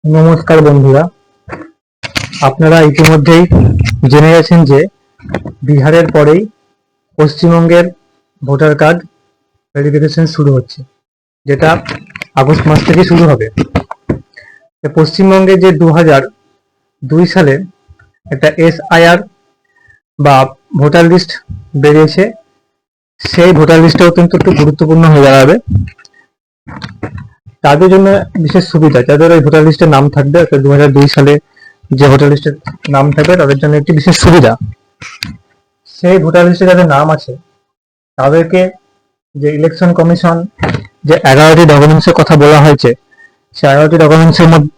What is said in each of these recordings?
নমস্কার বন্ধুরা, আপনারা ইতিমধ্যেই জেনে গেছেন যে বিহারের পরেই পশ্চিমবঙ্গের ভোটার কার্ড ভেরিফিকেশন শুরু হচ্ছে, যেটা আগস্ট মাস থেকে শুরু হবে। পশ্চিমবঙ্গে যে 2002 সালে একটা SIR বা ভোটার লিস্ট বেরিয়েছে, সেই ভোটার লিস্টটাও কিন্তু একটু গুরুত্বপূর্ণ হয়ে দাঁড়াবে। তাদের জন্য বিশেষ সুবিধা, যাদের ওই ভোটার লিস্টের নাম থাকবে, 2002 সালে যে ভোটার লিস্টের নাম থাকবে তাদের জন্য একটি বিশেষ সুবিধা। সেই ভোটার লিস্টে যাদের নাম আছে তাদেরকে যে ইলেকশন কমিশন যে 11টি ডকুমেন্টসের কথা বলা হয়েছে, সেই 11টি ডকুমেন্টসের মধ্যে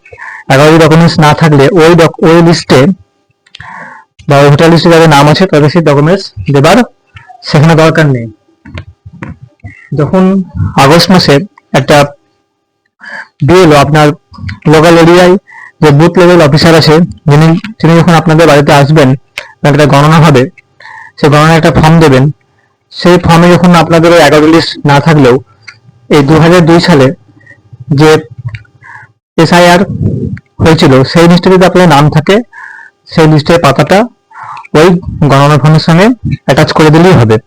11টি ডকুমেন্টস না থাকলে ওই লিস্টে বা ওই ভোটার লিস্টে যাদের নাম আছে তাদের সেই ডকুমেন্টস দেবার সেখানে দরকার নেই। যখন আগস্ট মাসে একটা বিএলও আপনার লোকাল এরিয়ায় যে বুথ লেভেল অফিসার আছে, তিনি যখন আপনাদের বাড়িতে আসবেন, একটা গণনা হবে, সেই গণনার একটা ফর্ম দেবেন। সেই ফর্মে যখন আপনাদের ওই 11 লিস্ট না থাকলেও এই 2002 সালে যে SIR হয়েছিল সেই লিস্টে যদি আপনার নাম থাকে, সেই লিস্টের পাতাটা ওই গণনা ফর্মের সঙ্গে অ্যাটাচ করে দিলেই হবে।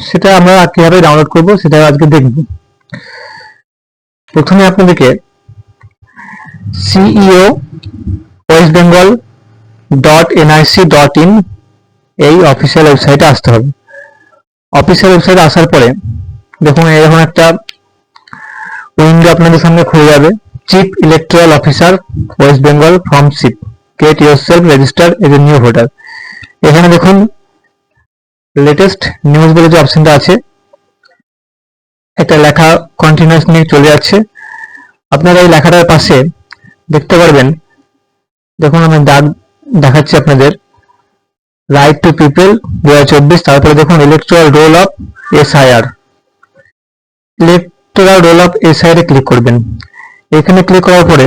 সেটা আমরা কিভাবে ডাউনলোড করব সেটা আজকে দেখব। প্রথমে আপনাদেরকে CEO westbengal.nic.in এই অফিসিয়াল ওয়েবসাইটে আসতে হবে। অফিসিয়াল ওয়েবসাইটে আসার পরে দেখুন এরকম একটা উইন্ডো আপনাদের সামনে খুলে যাবে। Chief electoral officer West Bengal from ship, get yourself register as a new voter. এখানে দেখুন লেটেস্ট নিউজ বলে যে অপশনটা আছে, একটা লেখা কন্টিনিউয়াস নিয়ে চলে যাচ্ছে। আপনারা এই লেখাটার পাশে দেখতে পারবেন, দেখুন আমি দাগ দেখাচ্ছি আপনাদের, রাইট টু পিপল 2024। তারপরে দেখুন electoral roll of SIR, electoral roll of SIR A click করবেন। এখানে ক্লিক করার পরে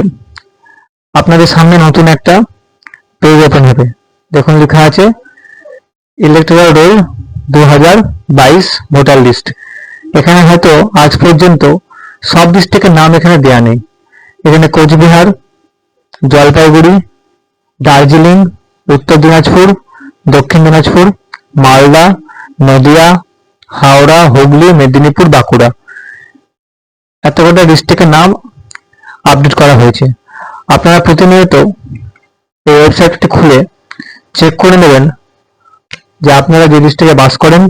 আপনাদের সামনে নতুন একটা পেজ ওপেন হবে। দেখুন লেখা আছে ইলেকট্রাল রোল 2022 ভোটার লিস্ট। এখানে হয়তো আজ পর্যন্ত সব ডিস্ট্রিক্টের নাম এখানে দেয়া নেই। এখানে কোচবিহার, জলপাইগুড়ি, দার্জিলিং, উত্তর দিনাজপুর, দক্ষিণ দিনাজপুর, মালদা, নদিয়া, হাওড়া, হুগলি, মেদিনীপুর, বাঁকুড়া, এতকটা ডিস্ট্রিক্টের নাম আপডেট করা হয়েছে। আপনারা প্রতিনিয়ত এই ওয়েবসাইটটি খুলে চেক করে নেবেন যে আপনারা যে ডিস্ট্রিক্টে বাস করেন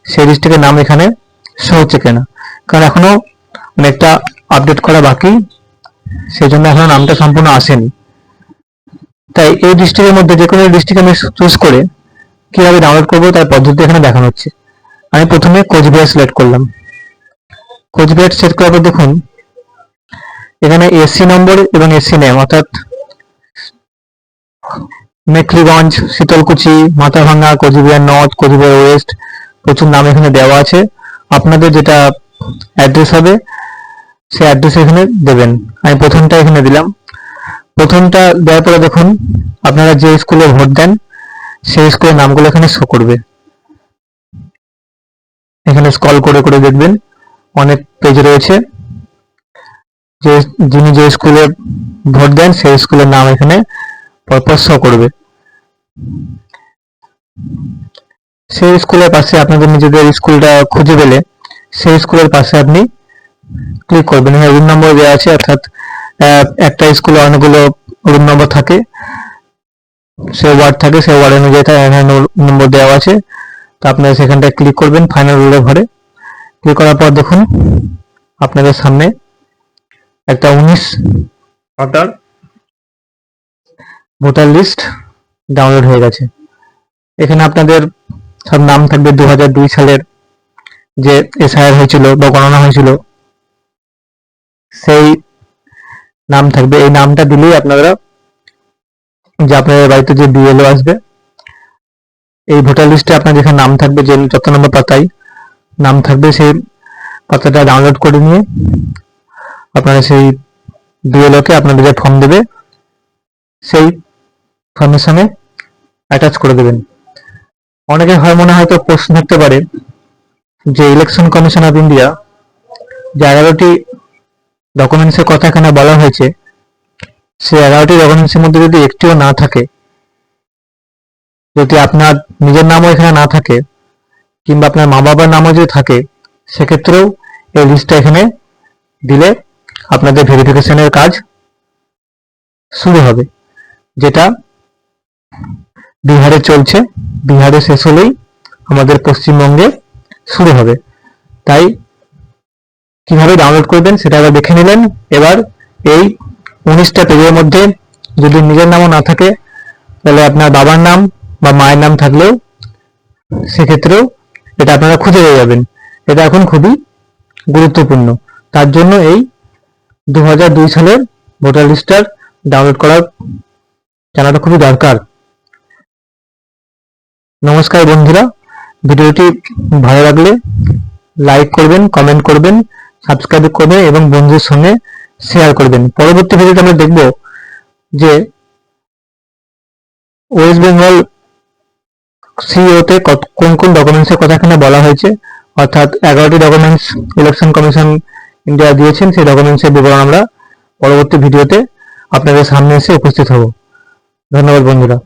সেই ডিস্ট্রিক্টের নাম এখানে শো হচ্ছে কিনা, কারণ এখনো অনেকটা আপডেট করা বাকি, সেই জন্য এখনো নামটা সম্পূর্ণ আসেনি। তাই এই ডিস্ট্রিক্টের মধ্যে যে কোনো ডিস্ট্রিক্ট আমি চুজ করে কিভাবে ডাউনলোড করবো তার পদ্ধতি এখানে দেখানো হচ্ছে। আমি প্রথমে কোচবিহার সিলেক্ট করলাম। কোচবিহার সিলেক্ট করার পর দেখুন এখানে SC নম্বর এবং SC নেম, অর্থাৎ মেখলিগঞ্জ, শীতলকুচি, মাথাভাঙা, কোচবিহার নর্থ, কোচবিহার ওয়েস্ট, প্রচুর নাম এখানে দেওয়া আছে। আপনাদের যেটা অ্যাড্রেস হবে সেই অ্যাড্রেস এখানে দেবেন। আমি প্রথমটা এখানে দিলাম। প্রথমটা দেওয়ার পরে দেখুন আপনারা যে স্কুলে ভোট দেন সেই স্কুলের নামগুলো এখানে শো করবে। এখানে স্ক্রল করে করে দেখবেন অনেক পেজ রয়েছে, যে যিনি যে স্কুলে ভোট দেন সেই স্কুলের নাম এখানে পরপর শো করবে। সেই স্কুলের পাশে আপনাদের নিজেদের স্কুলটা খুঁজে পেলে সেই স্কুলের পাশে আপনি ক্লিক করবেন। এখানে রুম নম্বর দেওয়া আছে, অর্থাৎ একটা স্কুলে অনেকগুলো রুম নম্বর থাকে, সেই ওয়ার্ড থাকে, সেই ওয়ার্ড অনুযায়ী নম্বর দেওয়া আছে। তো আপনারা সেখানটায় ক্লিক করবেন ফাইনাল রোলের ঘরে। ক্লিক করার পর দেখুন আপনাদের সামনে একটা 19 পাতার ভোটার লিস্ট ডাউনলোড হয়ে গেছে। এখানে আপনাদের সব নাম থাকবে 2002 সালের যে SIR হয়েছিল বা গণনা হয়েছিল সেই নাম থাকবে। এই নামটা দিলেই আপনারা যে আপনাদের বাড়িতে যে BLO আসবে, এই ভোটার লিস্টে আপনার যেখানে নাম থাকবে, যে যত নম্বর পাতায় নাম থাকবে সেই পাতাটা ডাউনলোড করে নিয়ে আপনারা সেই BLO কে আপনাদের যে ফর্ম দেবে সেই ফর্মের সঙ্গে অ্যাটাচ করে দেবেন। অনেকে মনে হয়তো প্রশ্ন থাকতে পারে যে ইলেকশন কমিশন অফ ইন্ডিয়া যে 11টি ডকুমেন্টসের কথা এখানে বলা হয়েছে, সেই 11টি ডকুমেন্টসের মধ্যে যদি একটিও না থাকে, যদি আপনার নিজের নামও এখানে না থাকে কিংবা আপনার মা বাবার নামও যদি থাকে, সেক্ষেত্রেও এই লিস্টটা এখানে দিলে আপনাদের ভেরিফিকেশনের কাজ শুরু হবে, যেটা বিহারে চলছে। বিহারে শেষ হলেই আমাদের পশ্চিমবঙ্গে শুরু হবে। তাই কিভাবে ডাউনলোড করবেন সেটা আবার দেখে নিলেন। এবার এই 19টা পেজের মধ্যে যদি নিজের নামও না থাকে, তাহলে আপনার বাবার নাম বা মায়ের নাম থাকলেও সেক্ষেত্রেও এটা আপনারা খুঁজে পেয়ে যাবেন। এটা এখন খুবই গুরুত্বপূর্ণ। তার জন্য এই 2002 সালের ভোটার লিস্টটার ডাউনলোড করার জানাটা খুবই দরকার। নমস্কার বন্ধুরা, ভিডিওটি ভালো লাগলে লাইক করবেন, কমেন্ট করবেন, সাবস্ক্রাইব করবেন এবং বন্ধুদের সঙ্গে শেয়ার করবেন। পরবর্তী ভিডিওতে আমরা দেখব যে ওয়েস্ট বেঙ্গল সিইওতে কোন কোন ডকুমেন্টসের কথা এখানে বলা হয়েছে, অর্থাৎ 11টি ডকুমেন্টস ইলেকশন কমিশন ইন্ডিয়া দিয়েছেন। সেই ডকুমেন্টসের বিবরণ আমরা পরবর্তী ভিডিওতে আপনাদের সামনে এসে উপস্থিত হব। ধন্যবাদ বন্ধুরা।